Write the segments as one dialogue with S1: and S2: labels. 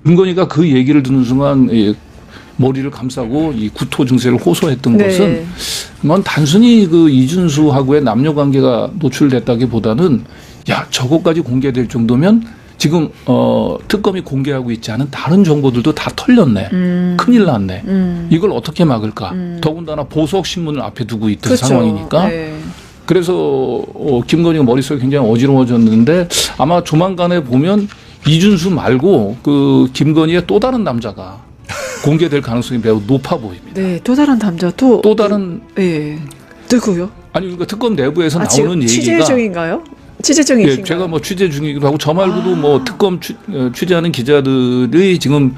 S1: 김건희가 그 얘기를 듣는 순간 머리를 감싸고 이 구토 증세를 호소했던 것은 뭐 단순히 그 이준수하고의 남녀 관계가 노출됐다기보다는 야 저것까지 공개될 정도면 지금 특검이 공개하고 있지 않은 다른 정보들도 다 털렸네. 큰일 났네. 이걸 어떻게 막을까? 더군다나 보석 신문을 앞에 두고 있던
S2: 그렇죠.
S1: 상황이니까.
S2: 네.
S1: 그래서 김건희가 머릿속이 굉장히 어지러워졌는데 아마 조만간에 보면 이준수 말고 그 김건희의 또 다른 남자가 공개될 가능성이 매우 높아 보입니다.
S2: 네, 또 다른 남자 또
S1: 다른
S2: 네. 누구요?
S1: 아니 그러니까 특검 내부에서 나오는
S2: 지금
S1: 얘기가
S2: 취재 중인가요? 취재 중이신가요?
S1: 제가 뭐 취재 중이기도 하고 저 말고도 뭐 특검 취재하는 기자들이 지금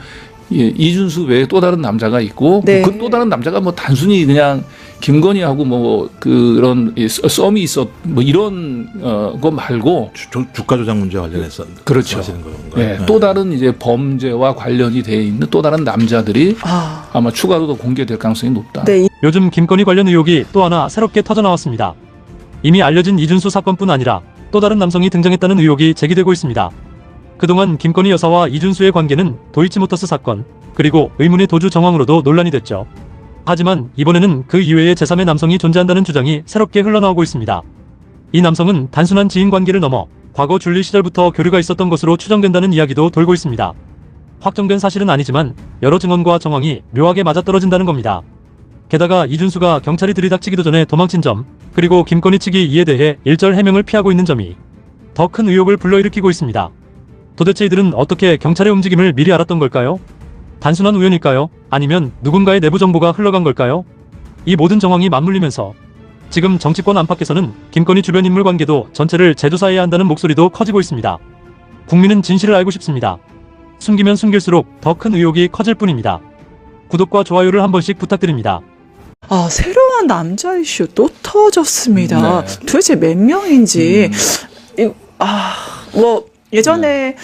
S1: 이준수 외에 또 다른 남자가 있고
S2: 네.
S1: 그 또 다른 남자가 뭐 단순히 그냥 김건희하고 뭐 그런 썸이 있었 뭐 이런 거 말고
S3: 주가 조작 문제와 관련해서
S1: 그렇죠.
S3: 하시는 건가요?
S1: 네. 또 다른 이제 범죄와 관련이 돼 있는 또 다른 남자들이 아마 추가로 더 공개될 가능성이 높다.
S2: 네.
S4: 요즘 김건희 관련 의혹이 또 하나 새롭게 터져나왔습니다. 이미 알려진 이준수 사건뿐 아니라 또 다른 남성이 등장했다는 의혹이 제기되고 있습니다. 그동안 김건희 여사와 이준수의 관계는 도이치모터스 사건, 그리고 의문의 도주 정황으로도 논란이 됐죠. 하지만 이번에는 그 이외의 제3의 남성이 존재한다는 주장이 새롭게 흘러나오고 있습니다. 이 남성은 단순한 지인 관계를 넘어 과거 줄리 시절부터 교류가 있었던 것으로 추정된다는 이야기도 돌고 있습니다. 확정된 사실은 아니지만 여러 증언과 정황이 묘하게 맞아떨어진다는 겁니다. 게다가 이준수가 경찰이 들이닥치기도 전에 도망친 점, 그리고 김건희 측이 이에 대해 일절 해명을 피하고 있는 점이 더 큰 의혹을 불러일으키고 있습니다. 도대체 이들은 어떻게 경찰의 움직임을 미리 알았던 걸까요? 단순한 우연일까요? 아니면 누군가의 내부 정보가 흘러간 걸까요? 이 모든 정황이 맞물리면서 지금 정치권 안팎에서는 김건희 주변 인물 관계도 전체를 재조사해야 한다는 목소리도 커지고 있습니다. 국민은 진실을 알고 싶습니다. 숨기면 숨길수록 더 큰 의혹이 커질 뿐입니다. 구독과 좋아요를 한 번씩 부탁드립니다.
S2: 새로운 남자 이슈 또 터졌습니다.
S1: 네.
S2: 도대체 몇 명인지 뭐 예전에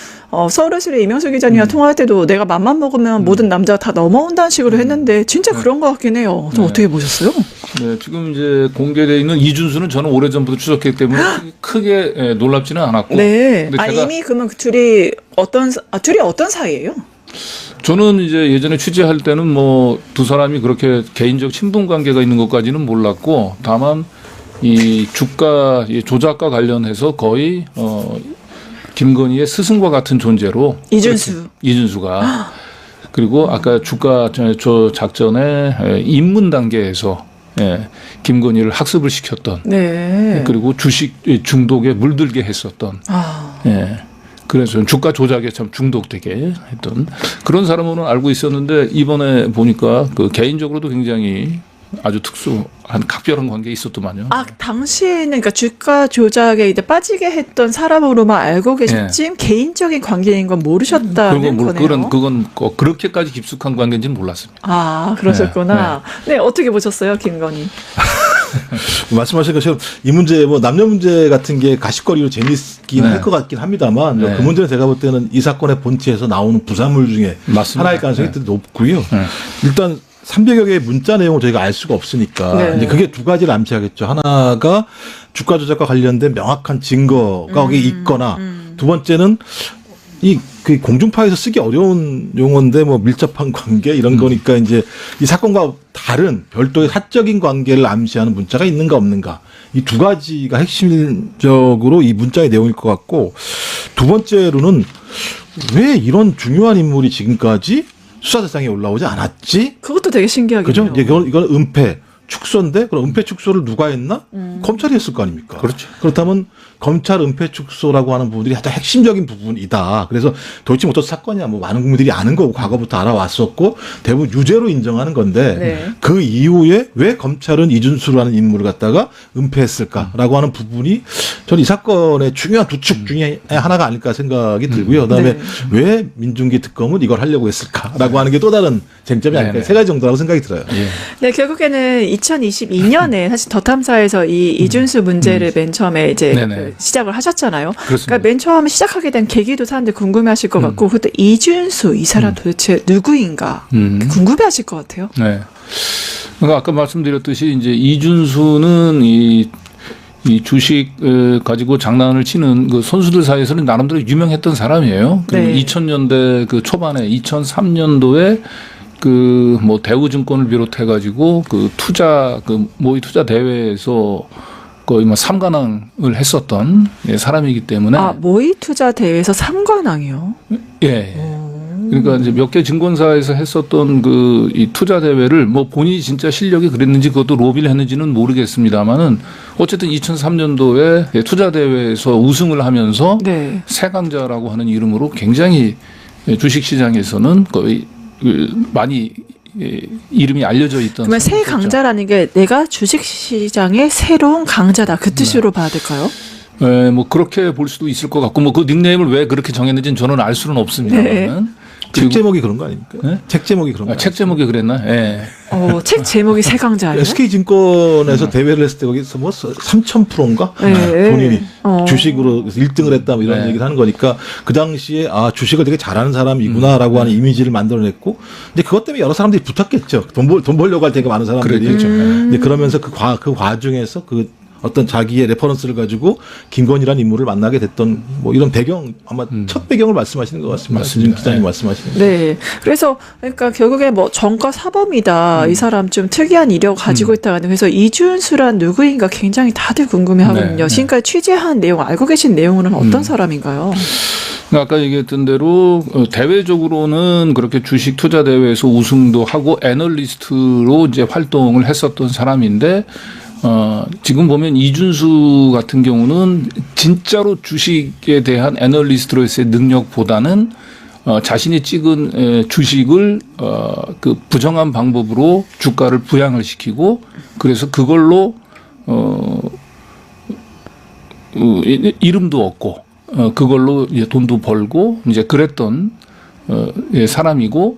S2: 서울에서의 이명수 기자님과 통화할 때도 내가 맘만 먹으면 모든 남자가 다 넘어온다는 식으로 했는데 진짜 그런 것 같긴 해요. 좀 어떻게 보셨어요?
S1: 네, 지금 이제 공개되어 있는 이준수는 저는 오래전부터 추적했기 때문에 크게 놀랍지는 않았고.
S2: 네.
S1: 근데 제가
S2: 이미 그러면 둘이 어떤 사이예요?
S1: 저는 이제 예전에 취재할 때는 뭐 두 사람이 그렇게 개인적 친분 관계가 있는 것까지는 몰랐고, 다만 이 주가 조작과 관련해서 거의 김건희의 스승과 같은 존재로 이준수가 그리고 아까 주가 작전의 입문 단계에서 김건희를 학습을 시켰던 그리고 주식 중독에 물들게 했었던 그래서 주가 조작에 참 중독되게 했던 그런 사람으로는 알고 있었는데 이번에 보니까 그 개인적으로도 굉장히 아주 특수한 각별한 관계에 있었더만요.
S2: 당시에는 그러니까 주가 조작에 이제 빠지게 했던 사람으로만 알고 계셨지 개인적인 관계인 건 모르셨다는 거네요.
S1: 그건 그렇게까지 깊숙한 관계인지는 몰랐습니다.
S2: 그러셨구나. 네, 어떻게 보셨어요, 김건희?
S3: 말씀하신 것처럼 이 문제 뭐 남녀 문제 같은 게 가십거리로 재밌긴 할 것 같긴 합니다만 그 문제는 제가 볼 때는 이 사건의 본체에서 나오는 부산물 중에 하나일 가능성이 높고요. 일단 300여 개의 문자 내용을 저희가 알 수가 없으니까 이제 그게 두 가지를 암시하겠죠. 하나가 주가 조작과 관련된 명확한 증거가 거기에 있거나 두 번째는 그 공중파에서 쓰기 어려운 용어인데 뭐 밀접한 관계 이런 거니까 이제 이 사건과 다른 별도의 사적인 관계를 암시하는 문자가 있는가 없는가 이 두 가지가 핵심적으로 이 문자의 내용일 것 같고 두 번째로는 왜 이런 중요한 인물이 지금까지 수사 대상에 올라오지 않았지?
S2: 그것도 되게 신기하겠네요.
S3: 그죠? 이건 은폐 축소인데 그럼 은폐 축소를 누가 했나? 검찰이 했을 거 아닙니까?
S1: 그렇죠.
S3: 그렇다면 검찰 은폐 축소라고 하는 부분들이 가장 핵심적인 부분이다. 그래서 도이치모터스 사건이야 뭐 많은 국민들이 아는 거고 과거부터 알아왔었고 대부분 유죄로 인정하는 건데 그 이후에 왜 검찰은 이준수라는 인물을 갖다가 은폐했을까라고 하는 부분이 저는 이 사건의 중요한 두 축 중에 하나가 아닐까 생각이 들고요. 그다음에 왜 민중기 특검은 이걸 하려고 했을까라고 하는 게 또 다른 쟁점이 아닐까 세 가지 정도라고 생각이 들어요.
S2: 네, 결국에는 2022년에 사실 더 탐사에서 이 이준수 문제를 맨 처음에 이제 시작을 하셨잖아요.
S1: 그렇습니다.
S2: 그러니까 맨 처음에 시작하게 된 계기도 사람들 궁금해하실 것 같고, 그때 이준수 이 사람 도대체 누구인가 궁금해하실 것 같아요.
S1: 네. 그러니까 아까 말씀드렸듯이 이제 이준수는 이 주식 가지고 장난을 치는 그 선수들 사이에서는 나름대로 유명했던 사람이에요. 그리고
S2: 네.
S1: 2000년대 그 초반에 2003년도에 그 뭐 대우증권을 비롯해 가지고 그 투자 그 모의 투자 대회에서 거의 뭐 3관왕을 했었던 사람이기 때문에
S2: 모의 투자 대회에서 3관왕이요.
S1: 예. 그러니까 이제 몇 개 증권사에서 했었던 그 이 투자 대회를 뭐 본인이 진짜 실력이 그랬는지 그것도 로비를 했는지는 모르겠습니다만은 어쨌든 2003년도에 투자 대회에서 우승을 하면서
S2: 네.
S1: 세강자라고 하는 이름으로 굉장히 주식 시장에서는 거의 많이 이름이 알려져 있던.
S2: 그러면 새
S1: 사람이었죠.
S2: 강자라는 게 내가 주식 시장의 새로운 강자다 그 뜻으로 봐야 될까요?
S1: 네, 뭐 그렇게 볼 수도 있을 것 같고 뭐 그 닉네임을 왜 그렇게 정했는지는 저는 알 수는 없습니다만.
S3: 책 제목이 그런 거 아닙니까?
S1: 네?
S3: 책 제목이 그런 거.
S1: 책 제목이 그랬나? 예.
S2: 책 제목이 새 강자예요?
S3: SK증권에서 대회를 했을 때 거기서 뭐 3,000%인가?
S2: 네.
S3: 본인이 주식으로 1등을 했다 뭐 이런
S1: 네.
S3: 얘기를 하는 거니까 그 당시에 주식을 되게 잘하는 사람이구나라고 하는 이미지를 만들어냈고 근데 그것 때문에 여러 사람들이 붙었겠죠. 돈 벌려고 할 테니까 많은 사람들이.
S1: 그랬겠죠.
S3: 근데 그러면서 그 과정에서 그 어떤 자기의 레퍼런스를 가지고 김건희라는 인물을 만나게 됐던 뭐 이런 배경 아마 첫 배경을 말씀하시는 것 같습니다.
S1: 맞습니다.
S3: 기자님
S1: 네.
S3: 말씀하시는.
S2: 네. 그래서 그러니까 결국에 뭐 전과 사범이다. 이 사람 좀 특이한 이력을 가지고 있다는. 그래서 이준수란 누구인가 굉장히 다들 궁금해하거든요.
S1: 네.
S2: 지금까지 취재한 내용, 알고 계신 내용은 어떤 사람인가요?
S1: 아까 얘기했던 대로 대외적으로는 그렇게 주식 투자 대회에서 우승도 하고 애널리스트로 이제 활동을 했었던 사람인데 지금 보면 이준수 같은 경우는 진짜로 주식에 대한 애널리스트로서의 능력보다는 자신이 찍은 주식을 그 부정한 방법으로 주가를 부양을 시키고 그래서 그걸로 이름도 얻고 그걸로 이제 돈도 벌고 이제 그랬던 사람이고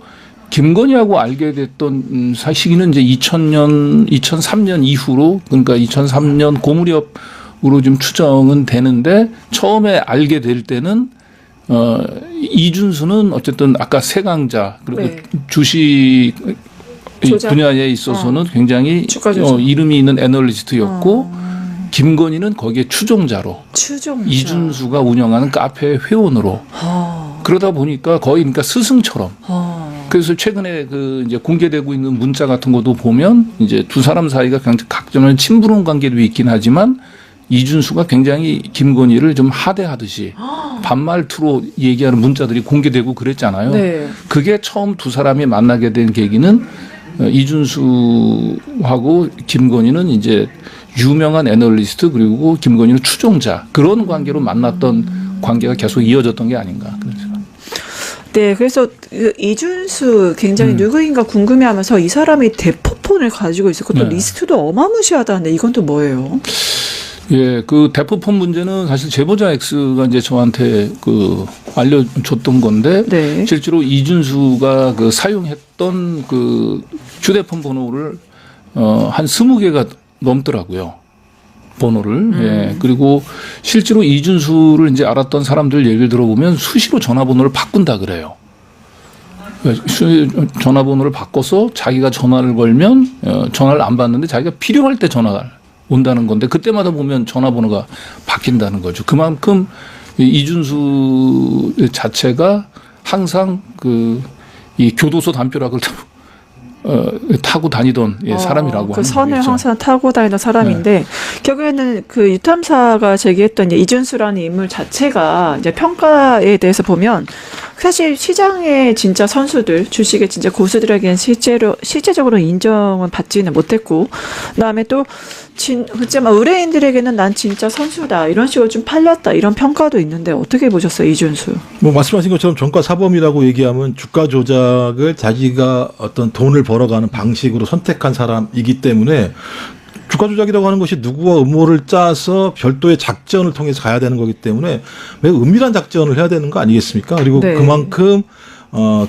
S1: 김건희하고 알게 됐던 시기는 이제 2003년 이후로 그러니까 2003년 고무렵으로 좀 추정은 되는데 처음에 알게 될 때는 이준수는 어쨌든 아까 세강자 그리고
S2: 네.
S1: 주식
S2: 조작.
S1: 분야에 있어서는 굉장히
S2: 주가 조작.
S1: 이름이 있는 애널리스트였고 김건희는 거기에 추종자로
S2: 추종자.
S1: 이준수가 운영하는 카페 회원으로 그러다 보니까 거의 그러니까 스승처럼 그래서 최근에 그 이제 공개되고 있는 문자 같은 것도 보면 이제 두 사람 사이가 각점의 친분한 관계도 있긴 하지만 이준수가 굉장히 김건희를 좀 하대하듯이 반말투로 얘기하는 문자들이 공개되고 그랬잖아요.
S2: 네.
S1: 그게 처음 두 사람이 만나게 된 계기는 이준수하고 김건희는 이제 유명한 애널리스트 그리고 김건희는 추종자 그런 관계로 만났던 관계가 계속 이어졌던 게 아닌가. 그래서.
S2: 네, 그래서 이준수 굉장히 누구인가 궁금해하면서 이 사람이 대포폰을 가지고 있었고 또
S1: 네.
S2: 리스트도 어마무시하다는데 이건 또 뭐예요?
S1: 예, 그 대포폰 문제는 사실 제보자 X가 이제 저한테 그 알려줬던 건데
S2: 네.
S1: 실제로 이준수가 그 사용했던 그 휴대폰 번호를 한 20개가 넘더라고요. 번호를. 예. 그리고 실제로 이준수를 이제 알았던 사람들 얘기를 들어보면 수시로 전화번호를 바꾼다 그래요. 전화번호를 바꿔서 자기가 전화를 걸면 전화를 안 받는데 자기가 필요할 때 전화가 온다는 건데 그때마다 보면 전화번호가 바뀐다는 거죠. 그만큼 이준수 자체가 항상 이 교도소 담벼락을 타고 다니던 사람이라고
S2: 그
S1: 하는
S2: 선을
S1: 거겠죠.
S2: 항상 타고 다니던 사람인데 결국에는 그 유탐사가 제기했던 이제 이준수라는 인물 자체가 이제 평가에 대해서 보면 사실 시장의 진짜 선수들 주식의 진짜 고수들에게는 실제적으로 인정은 받지는 못했고 그다음에 또 그렇지 의뢰인들에게는 난 진짜 선수다 이런 식으로 좀 팔렸다 이런 평가도 있는데 어떻게 보셨어요 이준수?
S3: 뭐 말씀하신 것처럼 전과 사범이라고 얘기하면 주가 조작을 자기가 어떤 돈을 벌어가는 방식으로 선택한 사람이기 때문에 주가 조작이라고 하는 것이 누구와 음모를 짜서 별도의 작전을 통해서 가야 되는 거기 때문에 매우 은밀한 작전을 해야 되는 거 아니겠습니까? 그리고
S2: 네.
S3: 그만큼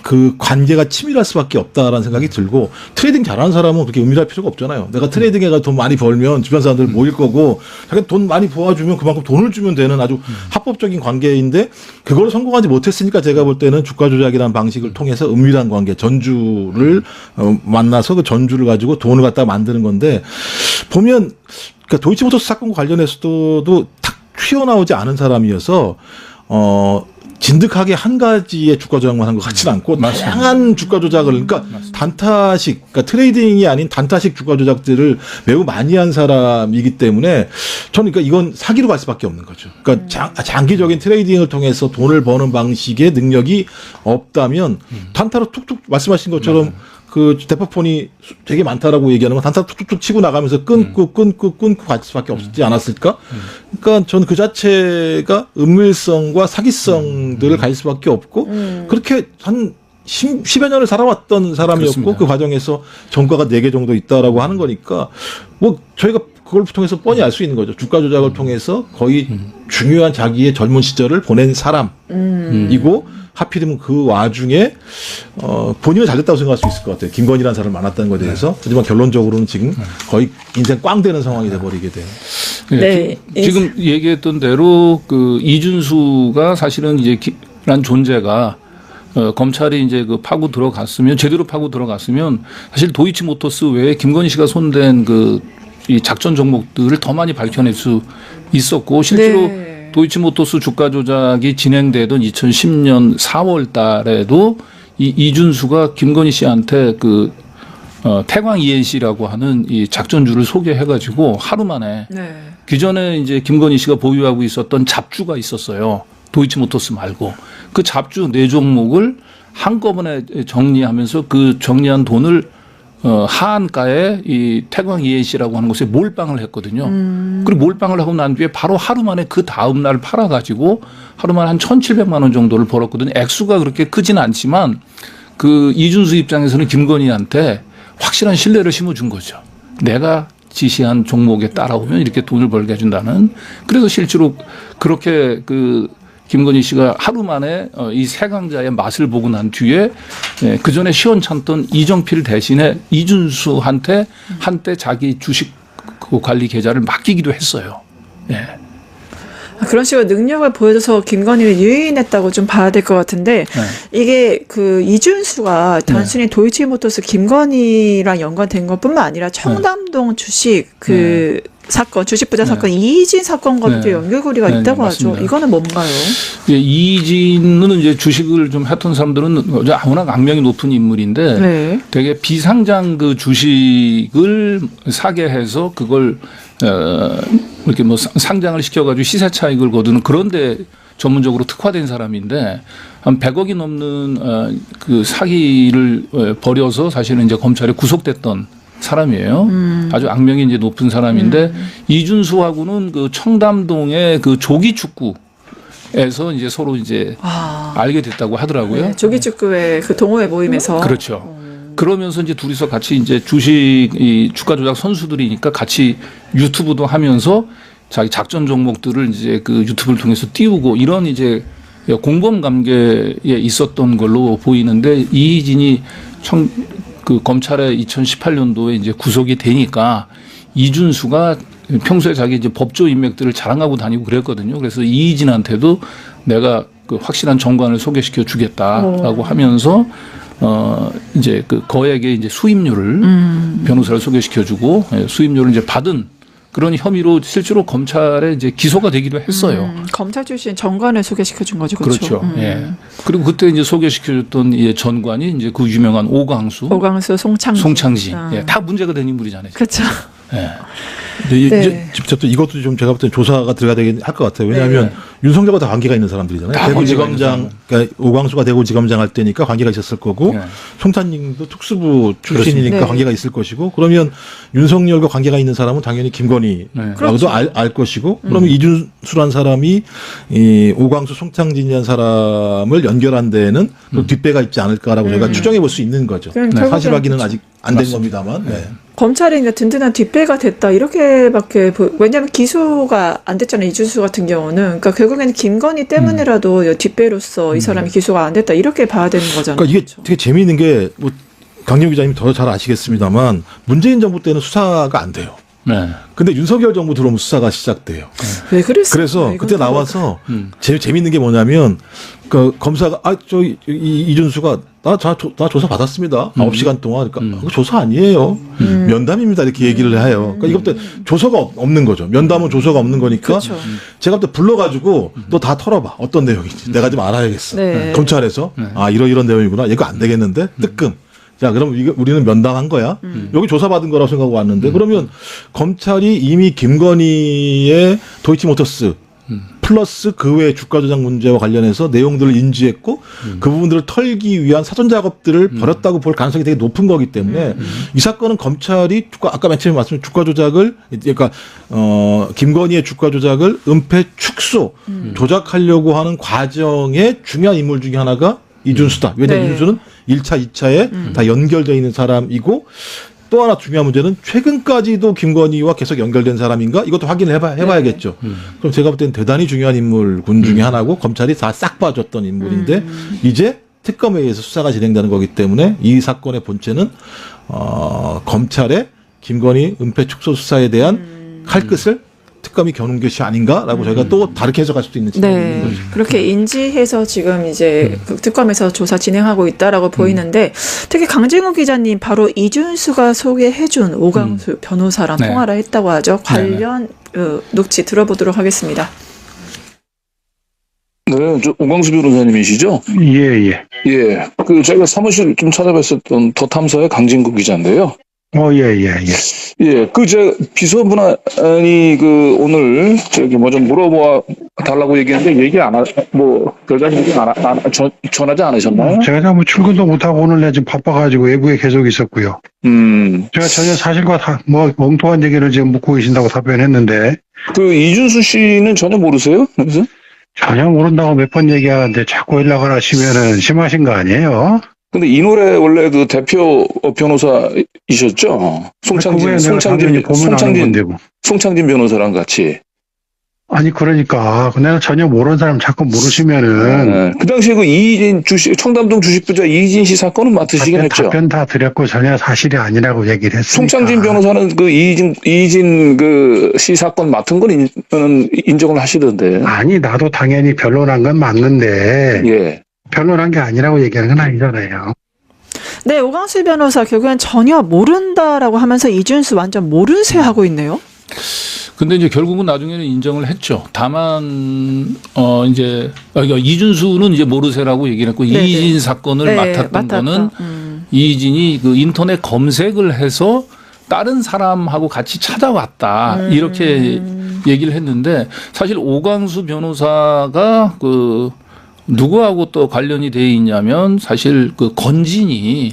S3: 그 관계가 치밀할 수밖에 없다라는 생각이 들고 트레이딩 잘하는 사람은 그렇게 은밀할 필요가 없잖아요. 내가 트레이딩해가 돈 많이 벌면 주변 사람들 모일 거고 자기가 돈 많이 모아주면 그만큼 돈을 주면 되는 아주 합법적인 관계인데 그걸 성공하지 못했으니까 제가 볼 때는 주가 조작이라는 방식을 통해서 은밀한 관계 전주를 만나서 그 전주를 가지고 돈을 갖다 만드는 건데 보면 그러니까 도이치모터스 사건과 관련해서도 탁 튀어나오지 않은 사람이어서 진득하게 한 가지의 주가 조작만 한 것 같지는 않고 다양한 주가 조작을 그러니까 단타식 그러니까 트레이딩이 아닌 단타식 주가 조작들을 매우 많이 한 사람이기 때문에 저는 그러니까 이건 사기로 갈 수밖에 없는 거죠. 그러니까 장기적인 트레이딩을 통해서 돈을 버는 방식의 능력이 없다면 단타로 툭툭 말씀하신 것처럼 그 대포폰이 되게 많다라고 얘기하는 건 단타로 툭툭툭 치고 나가면서 끊고 갈 수밖에 없지 않았을까? 그러니까 저는 그 자체가 은밀성과 사기성들을 가질 수밖에 없고 그렇게 한 10여 년을 살아왔던 사람이었고
S1: 그렇습니다.
S3: 그 과정에서 전과가 4개 정도 있다라고 하는 거니까 뭐 저희가 그걸 통해서 뻔히 알 수 있는 거죠. 주가 조작을 통해서 거의 중요한 자기의 젊은 시절을 보낸 사람이고 하필이면 그 와중에 본인은 잘 됐다고 생각할 수 있을 것 같아요. 김건희라는 사람을 만났다는 것에 대해서. 하지만 결론적으로는 지금 거의 인생 꽝 되는 상황이 돼버리게 돼요.
S2: 네.
S1: 지금 얘기했던 대로 그 이준수가 사실은 이제 란 존재가 검찰이 이제 그 파고 들어갔으면 제대로 파고 들어갔으면 사실 도이치모터스 외에 김건희 씨가 손댄 그 이 작전 종목들을 더 많이 밝혀낼 수 있었고 실제로
S2: 네.
S1: 도이치모터스 주가 조작이 진행되던 2010년 4월 달에도 이 이준수가 김건희 씨한테 그 태광 ENC라고 하는 이 작전주를 소개해가지고 하루 만에
S2: 네.
S1: 기존에 이제 김건희 씨가 보유하고 있었던 잡주가 있었어요. 도이치모터스 말고 그 잡주 4종목을 한꺼번에 정리하면서 그 정리한 돈을 하한가에 이 태광 ENC라고 하는 곳에 몰빵을 했거든요. 그리고 몰빵을 하고 난 뒤에 바로 하루 만에 그 다음 날 팔아가지고 하루 만에 한 1,700만 원 정도를 벌었거든요. 액수가 그렇게 크지는 않지만 그 이준수 입장에서는 김건희한테 확실한 신뢰를 심어준 거죠. 내가 지시한 종목에 따라오면 이렇게 돈을 벌게 해준다는. 그래서 실제로 그렇게 그 김건희 씨가 하루 만에 이 세강자의 맛을 보고 난 뒤에 그 전에 시원찮던 이정필 대신에 이준수한테 한때 자기 주식 관리 계좌를 맡기기도 했어요. 예.
S2: 그런 식으로 능력을 보여줘서 김건희를 유인했다고 좀 봐야 될 것 같은데 이게 그 이준수가 단순히 도이치모터스 김건희랑 연관된 것뿐만 아니라 청담동 주식 그 사건, 주식 부자 사건 이희진 사건과도 연결고리가 있다고 하죠.
S1: 맞습니다.
S2: 이거는 뭔가요?
S1: 예, 이희진은 이제 주식을 좀 했던 사람들은 워낙 악명이 높은 인물인데
S2: 네.
S1: 되게 비상장 그 주식을 사게 해서 그걸 이렇게 뭐 상장을 시켜가지고 시세 차익을 거두는 그런데 전문적으로 특화된 사람인데 한 100억이 넘는 그 사기를 벌여서 사실은 이제 검찰에 구속됐던 사람이에요. 아주 악명이 이제 높은 사람인데 이준수하고는 그 청담동의 그 조기 축구에서 이제 서로 이제 알게 됐다고 하더라고요.
S2: 네, 조기축구의 그 동호회 모임에서.
S1: 그렇죠. 그러면서 이제 둘이서 같이 이제 주식 이 주가 조작 선수들이니까 같이 유튜브도 하면서 자기 작전 종목들을 이제 그 유튜브를 통해서 띄우고 이런 이제 공범 관계에 있었던 걸로 보이는데 이희진이 그 검찰에 2018년도에 이제 구속이 되니까 이준수가 평소에 자기 이제 법조 인맥들을 자랑하고 다니고 그랬거든요. 그래서 이희진한테도 내가 그 확실한 정관을 소개시켜 주겠다라고 하면서 이제 그 거액의 이제 수임료를 변호사를 소개시켜 주고 수임료를 이제 받은 그런 혐의로 실제로 검찰에 이제 기소가 되기도 했어요.
S2: 검찰 출신 전관을 소개시켜 준 거죠.
S1: 그렇죠. 예. 그리고 그때 이제 소개시켜줬던 이 전관이 이제 그 유명한 오광수, 송창진. 예. 다 문제가 된 인물이잖아요.
S2: 그렇죠.
S1: 예.
S3: 근데 직접 또 이것도 좀 제가 볼 때는 조사가 들어가야 되긴 할 것 같아요. 왜냐하면 윤석열과 다 관계가 있는 사람들이잖아요.
S1: 다
S3: 대구지검장, 그러니까 오광수가 대구지검장 할 때니까 관계가 있었을 거고, 송찬님도 특수부 출신이니까
S2: 네.
S3: 관계가 있을 것이고, 그러면 윤석열과 관계가 있는 사람은 당연히 김건희라고도
S2: 그렇죠.
S3: 알 것이고, 그러면 이준수란 사람이 이 오광수, 송창진이라는 사람을 연결한 데에는 또 뒷배가 있지 않을까라고 저희가 추정해 볼 수 있는 거죠.
S2: 그러니까
S3: 사실 확인은 아직 안 된 겁니다만. 네.
S2: 검찰이 이제 든든한 뒷배가 됐다 이렇게밖에 왜냐하면 기소가 안 됐잖아요. 이준수 같은 경우는 그러니까 결국에는 김건희 때문에라도 뒷배로서 이 사람이 기소가 안 됐다 이렇게 봐야 되는 거잖아요.
S3: 그러니까 이게 되게 재미있는 게 뭐 강경 기자님 더 잘 아시겠습니다만 문재인 정부 때는 수사가 안 돼요.
S1: 네.
S3: 근데 윤석열 정부 들어오면 수사가 시작돼요.
S2: 왜 그랬어요?
S3: 그래서 그때 나와서 제일 재밌는 게 뭐냐면 그 검사가 이준수가 나 조사 받았습니다. 9시간 동안 그러니까 그거 조사 아니에요. 면담입니다. 이렇게 얘기를 해요. 그러니까 이것도 조서가 없는 거죠. 면담은 조서가 없는 거니까
S2: 그렇죠.
S3: 제가 그때 불러가지고 너 다 털어봐. 어떤 내용인지 내가 좀 알아야겠어.
S2: 네.
S3: 검찰에서 이런 내용이구나. 이거 안 되겠는데 뜨끔. 자, 그럼 우리는 면담한 거야. 여기 조사받은 거라고 생각하고 왔는데 그러면 검찰이 이미 김건희의 도이치모터스 플러스 그 외 주가 조작 문제와 관련해서 내용들을 인지했고 그 부분들을 털기 위한 사전 작업들을 벌였다고 볼 가능성이 되게 높은 거기 때문에 이 사건은 검찰이 아까 맨 처음에 말씀드린 주가 조작을 그러니까 김건희의 주가 조작을 은폐 축소 조작하려고 하는 과정의 중요한 인물 중에 하나가 이준수다. 왜냐하면
S2: 네.
S3: 이준수는 1차, 2차에 다 연결되어 있는 사람이고 또 하나 중요한 문제는 최근까지도 김건희와 계속 연결된 사람인가? 이것도 확인을 해봐야겠죠. 그럼 제가 볼 때는 대단히 중요한 인물군 중에 하나고 검찰이 다 싹 봐줬던 인물인데 이제 특검에 의해서 수사가 진행되는 거기 때문에 이 사건의 본체는 검찰의 김건희 은폐 축소 수사에 대한 칼끝을 특검이 겨눈 것이 아닌가라고 저희가 또 다르게 해석할 수도 있는 측면이 있는 거죠.
S2: 그렇게 인지해서 지금 이제 그 특검에서 조사 진행하고 있다라고 보이는데 특히 강진구 기자님 바로 이준수가 소개해준 오광수 변호사랑
S1: 네.
S2: 통화를 했다고 하죠. 관련 녹취 들어보도록 하겠습니다.
S5: 네, 저 오광수 변호사님이시죠?
S6: 예.
S5: 예. 그 제가 사무실 좀 찾아뵀었던 더 탐사의 강진구 기자인데요.
S6: 예.
S5: 예, 그 제 비서분이 그 오늘 저기 뭐 좀 물어봐 달라고 얘기했는데 얘기 별다른 얘기 전하지 않으셨나요?
S6: 제가 뭐 출근도 못하고 오늘 내가 좀 바빠가지고 외부에 계속 있었고요. 제가 전혀 사실과 뭐 엉뚱한 얘기를 지금 묻고 계신다고 답변했는데.
S5: 그 이준수 씨는 전혀 모르세요? 그래서?
S6: 전혀 모른다고 몇 번 얘기하는데 자꾸 연락을 하시면은 심하신 거 아니에요?
S5: 근데 이 노래 원래 그 대표 변호사이셨죠? 송창진 변호사랑 같이.
S6: 아니 그러니까 내가 전혀 모르는 사람 자꾸 물으시면은
S5: 네. 그 당시에 그 이진 청담동 주식부자 이진 씨 사건은 맡으시긴 했죠.
S6: 답변 다 드렸고 전혀 사실이 아니라고 얘기를 했으니까.
S5: 송창진 변호사는 그 이진 그 씨 사건 맡은 건 인정을 하시던데.
S6: 아니 나도 당연히 변론한 건 맞는데.
S5: 예.
S6: 변론한 게 아니라고 얘기하는 건 아니잖아요.
S2: 네, 오광수 변호사 결국엔 전혀 모른다라고 하면서 이준수 완전 모르쇠 하고 있네요.
S1: 근데 이제 결국은 나중에는 인정을 했죠. 다만 이제 이준수는 이제 모르쇠라고 얘기를 했고
S2: 네네.
S1: 이진 사건을 맡았다. 거는 이진이 그 인터넷 검색을 해서 다른 사람하고 같이 찾아왔다 이렇게 얘기를 했는데 사실 오광수 변호사가 그 누구하고 또 관련이 돼 있냐면 사실 그 건진이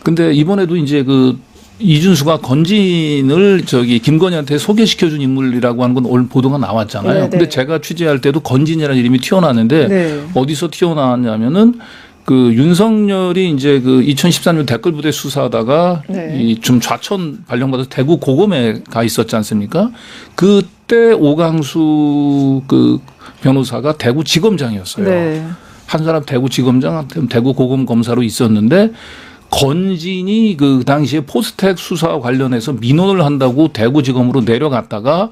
S1: 근데 이번에도 이제 그 이준수가 건진을 김건희한테 소개시켜준 인물이라고 하는 건 오늘 보도가 나왔잖아요.
S2: 네네.
S1: 근데 제가 취재할 때도 건진이라는 이름이 튀어나왔는데
S2: 네.
S1: 어디서 튀어나왔냐면은 그 윤석열이 이제 그 2013년 댓글 부대 수사하다가 이 좀 좌천 발령받아서 대구 고검에 가 있었지 않습니까? 그때 오광수 그 변호사가 대구 지검장이었어요.
S2: 네.
S1: 한 사람 대구 지검장, 대구 고검 검사로 있었는데 건진이 그 당시에 포스텍 수사와 관련해서 민원을 한다고 대구지검으로 내려갔다가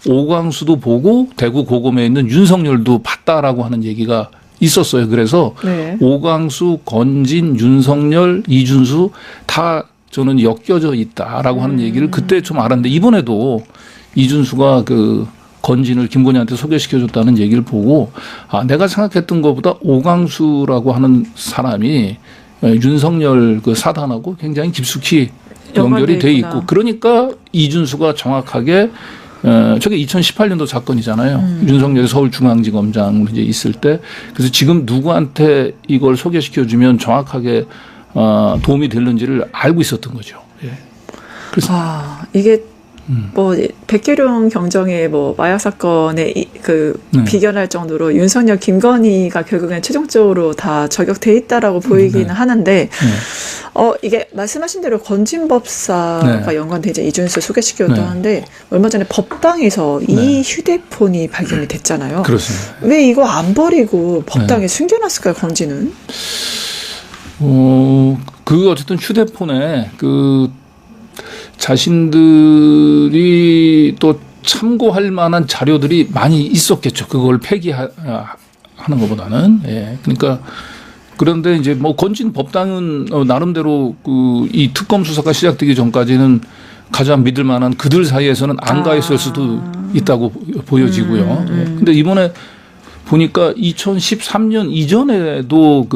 S1: 오광수도 보고 대구 고검에 있는 윤석열도 봤다라고 하는 얘기가 있었어요. 그래서
S2: 네.
S1: 오광수, 건진, 윤석열, 이준수 다 저는 엮여져 있다라고 하는 얘기를 그때 좀 알았는데 이번에도 이준수가 그 건진을 김건희한테 소개시켜줬다는 얘기를 보고 내가 생각했던 것보다 오광수라고 하는 사람이 윤석열 그 사단하고 굉장히 깊숙이 연결이 돼 있고 그러니까 이준수가 정확하게 저게 2018년도 사건이잖아요. 윤석열이 서울중앙지검장으로 이제 있을 때 그래서 지금 누구한테 이걸 소개시켜주면 정확하게 도움이 되는지를 알고 있었던 거죠. 예.
S2: 이게 뭐 백계룡 경정의 뭐 마약 사건에 비견할 정도로 윤석열, 김건희가 결국엔 최종적으로 다 저격돼 있다라고 보이기는 하는데 이게 말씀하신 대로 건진법사가 연관돼 이준수 소개시켰다고 하는데 얼마 전에 법당에서 이 휴대폰이 발견이 됐잖아요.
S1: 그렇습니다.
S2: 왜 이거 안 버리고 법당에 숨겨놨을까요, 건진은?
S1: 어쨌든 휴대폰에 자신들이 또 참고할 만한 자료들이 많이 있었겠죠. 그걸 폐기하는 것보다는. 예. 그러니까 그런데 이제 뭐 건진 법당은 나름대로 이 특검 수사가 시작되기 전까지는 가장 믿을 만한 그들 사이에서는 안가했을 수도 있다고 보여지고요. 예. 근데 이번에 보니까 2013년 이전에도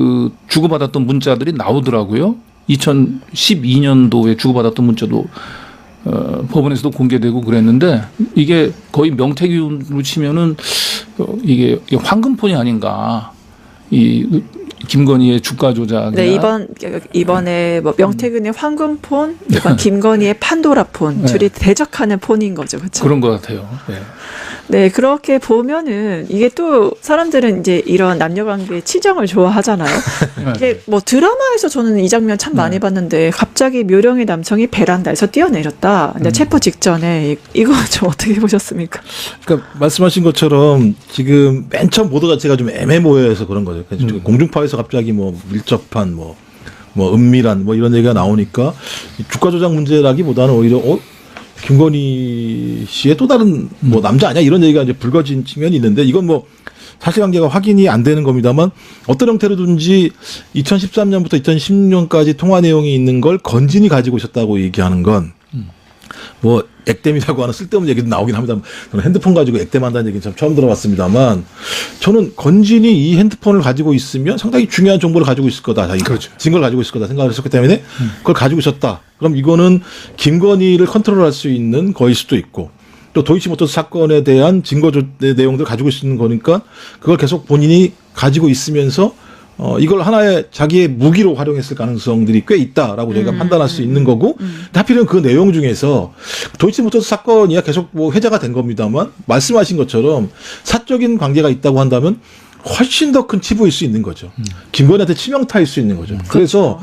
S1: 주고받았던 문자들이 나오더라고요. 2012년도에 주고받았던 문자도 법원에서도 공개되고 그랬는데 이게 거의 명태균으로 치면은 이게 황금폰이 아닌가. 이 김건희의 주가 조작.
S2: 네, 이번에 뭐 명태균의 황금폰, 김건희의 판도라폰 둘이 대적하는 폰인 거죠, 그렇죠?
S1: 그런 것 같아요. 네.
S2: 네, 그렇게 보면은 이게 또 사람들은 이제 이런 남녀관계 치정을 좋아하잖아요. 이게 뭐 드라마에서 저는 이 장면 참 많이 봤는데 갑자기 묘령의 남성이 베란다에서 뛰어내렸다. 근데 체포 직전에 이거 좀 어떻게 보셨습니까?
S3: 그러니까 말씀하신 것처럼 지금 맨 처음 보도 자체가 좀 애매모호해서 그런 거죠. 공중파에서 갑자기 뭐 밀접한 뭐 은밀한 뭐 이런 얘기가 나오니까 주가 조작 문제라기보다는 오히려 김건희 씨의 또 다른 뭐 남자 아니야 이런 얘기가 이제 불거진 측면이 있는데 이건 뭐 사실관계가 확인이 안 되는 겁니다만 어떤 형태로든지 2013년부터 2016년까지 통화 내용이 있는 걸 건진이 가지고 있었다고 얘기하는 건 뭐 액땜이라고 하는 쓸데없는 얘기도 나오긴 합니다. 저는 핸드폰 가지고 액땜한다는 얘기는 참 처음 들어봤습니다만 저는 건진이 이 핸드폰을 가지고 있으면 상당히 중요한 정보를 가지고 있을 거다. 그렇죠. 증거를 가지고 있을 거다 생각을 했었기 때문에 그걸 가지고 있었다. 그럼 이거는 김건희를 컨트롤할 수 있는 거일 수도 있고 또 도이치모터스 사건에 대한 증거의 내용들을 가지고 있는 거니까 그걸 계속 본인이 가지고 있으면서 이걸 하나의 자기의 무기로 활용했을 가능성들이 꽤 있다라고 저희가 판단할 수 있는 거고 하필은 그 내용 중에서 도이치모터스 사건이야 계속 뭐 회자가 된 겁니다만 말씀하신 것처럼 사적인 관계가 있다고 한다면 훨씬 더 큰 치부일 수 있는 거죠. 김건희한테 치명타일 수 있는 거죠. 그래서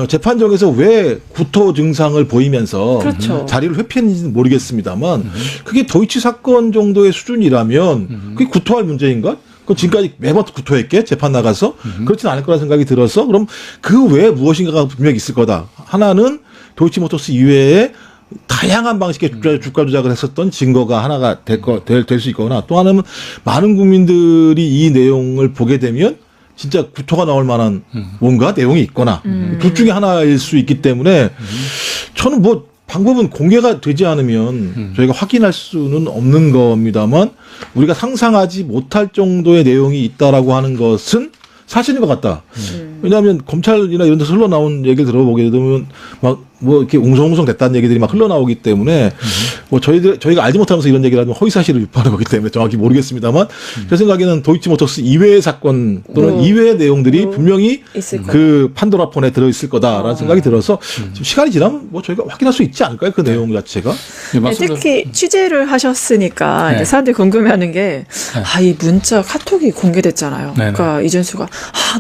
S3: 재판정에서 왜 구토 증상을 보이면서
S2: 그렇죠.
S3: 자리를 회피했는지는 모르겠습니다만 그게 도이치 사건 정도의 수준이라면 그게 구토할 문제인가? 그럼 지금까지 매번 구토했게 재판 나가서 그렇지는 않을 거라 생각이 들어서 그럼 그 외에 무엇인가가 분명히 있을 거다. 하나는 도이치모터스 이외에 다양한 방식의 주가 조작을 했었던 증거가 하나가 될 수 있거나 또 하나는 많은 국민들이 이 내용을 보게 되면 진짜 구토가 나올 만한 뭔가 내용이 있거나 둘 중에 하나일 수 있기 때문에 저는 뭐 방법은 공개가 되지 않으면 저희가 확인할 수는 없는 겁니다만 우리가 상상하지 못할 정도의 내용이 있다라고 하는 것은 사실인 것 같다. 왜냐하면 검찰이나 이런 데서 흘러나온 얘기를 들어보게 되면 막 뭐 이렇게 웅성웅성 됐다는 얘기들이 막 흘러나오기 때문에 뭐 저희가 알지 못하면서 이런 얘기를 하면 허위사실을 유포하는 거기 때문에 정확히 모르겠습니다만 제 생각에는 도이치모터스 이외의 사건 또는 이외의 내용들이 분명히 그 판도라폰에 들어있을 거다라는 생각이 들어서 지금 시간이 지나면 뭐 저희가 확인할 수 있지 않을까요? 그 내용 자체가.
S2: 네, 특히 취재를 하셨으니까 이제 사람들이 궁금해하는 게 이 문자 카톡이 공개됐잖아요. 그러니까 이준수가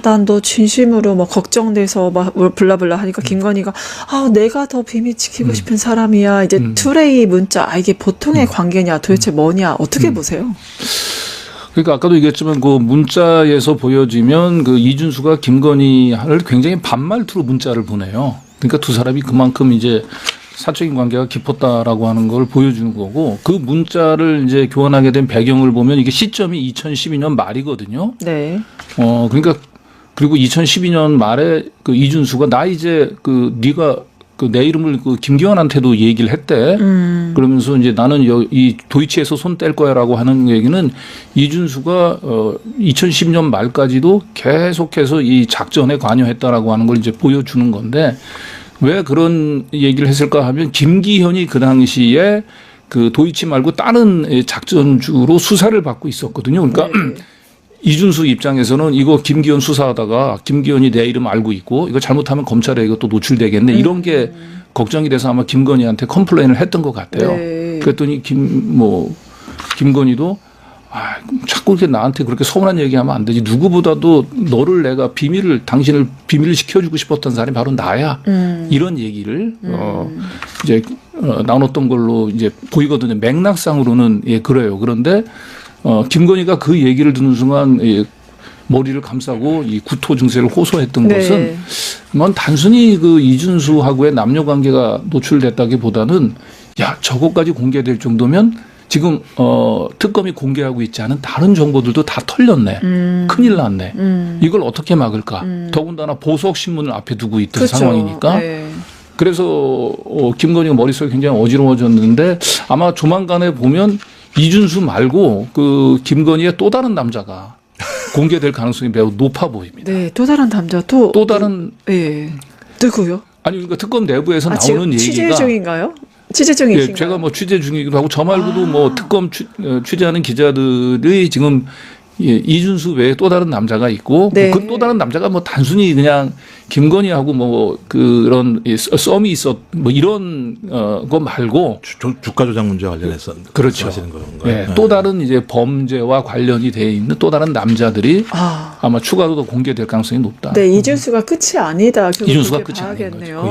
S2: 난 너 진심으로 뭐 걱정돼서 막 블라블라 하니까 김건희가 내가 더 비밀 지키고 싶은 사람이야. 이제 투레이 문자 이게 보통의 관계냐 도대체 뭐냐 어떻게 보세요?
S1: 그러니까 아까도 얘기했지만 그 문자에서 보여지면 그 이준수가 김건희를 굉장히 반말투로 문자를 보내요. 그러니까 두 사람이 그만큼 이제 사적인 관계가 깊었다라고 하는 걸 보여주는 거고 그 문자를 이제 교환하게 된 배경을 보면 이게 시점이 2012년 말이거든요.
S2: 네.
S1: 그러니까 그리고 2012년 말에 그 이준수가 나 이제 네가 내 이름을 김기현한테도 얘기를 했대. 그러면서 이제 나는 이 도이치에서 손 뗄 거야라고 하는 얘기는 이준수가 2010년 말까지도 계속해서 이 작전에 관여했다라고 하는 걸 이제 보여주는 건데 왜 그런 얘기를 했을까 하면 김기현이 그 당시에 그 도이치 말고 다른 작전주로 수사를 받고 있었거든요. 그러니까 이준수 입장에서는 이거 김기현 수사하다가 김기현이 내 이름 알고 있고 이거 잘못하면 검찰에 이것도 노출되겠네 이런 게 걱정이 돼서 아마 김건희한테 컴플레인을 했던 것 같아요.
S2: 네.
S1: 그랬더니 김건희도 자꾸 이렇게 나한테 그렇게 서운한 얘기하면 안 되지. 누구보다도 너를 내가 당신을 비밀을 지켜주고 싶었던 사람이 바로 나야. 이런 얘기를 이제 나눴던 걸로 이제 보이거든요. 맥락상으로는 예 그래요. 그런데 김건희가 그 얘기를 듣는 순간 머리를 감싸고 이 구토 증세를 호소했던
S2: 네.
S1: 것은 뭐 단순히 그 이준수하고의 남녀 관계가 노출됐다기보다는 야 저것까지 공개될 정도면 지금 특검이 공개하고 있지 않은 다른 정보들도 다 털렸네. 큰일 났네. 이걸 어떻게 막을까? 더군다나 보석 신문을 앞에 두고 있던
S2: 그렇죠.
S1: 상황이니까.
S2: 네.
S1: 그래서 김건희가 머릿속이 굉장히 어지러워졌는데 아마 조만간에 보면 이준수 말고 그 김건희의 또 다른 남자가 공개될 가능성이 매우 높아 보입니다.
S2: 네, 또 다른 남자
S1: 또 다른
S2: 예. 누구요?
S1: 아니 그러니까 특검 내부에서
S2: 지금
S1: 나오는
S2: 취재
S1: 얘기가
S2: 중인가요? 취재 중이신가요?
S1: 예, 제가 뭐 취재 중이기도 하고 저 말고도 뭐 특검 취재하는 기자들이 지금 이준수 외에 또 다른 남자가 있고
S2: 네.
S1: 그 또 다른 남자가 뭐 단순히 그냥 김건희하고 뭐 그런 썸이 있었 뭐 이런 거 말고
S3: 주가 조작 문제와 관련해서
S1: 그렇죠.
S3: 하시는 건가요?
S1: 예, 또 다른 이제 범죄와 관련이 돼 있는 또 다른 남자들이 아마 추가로 더 공개될 가능성이 높다.
S2: 네, 이준수가 끝이 아니다. 결국
S1: 이준수가
S2: 그렇게
S1: 끝이 아닌
S2: 봐야겠네요.
S1: 거죠.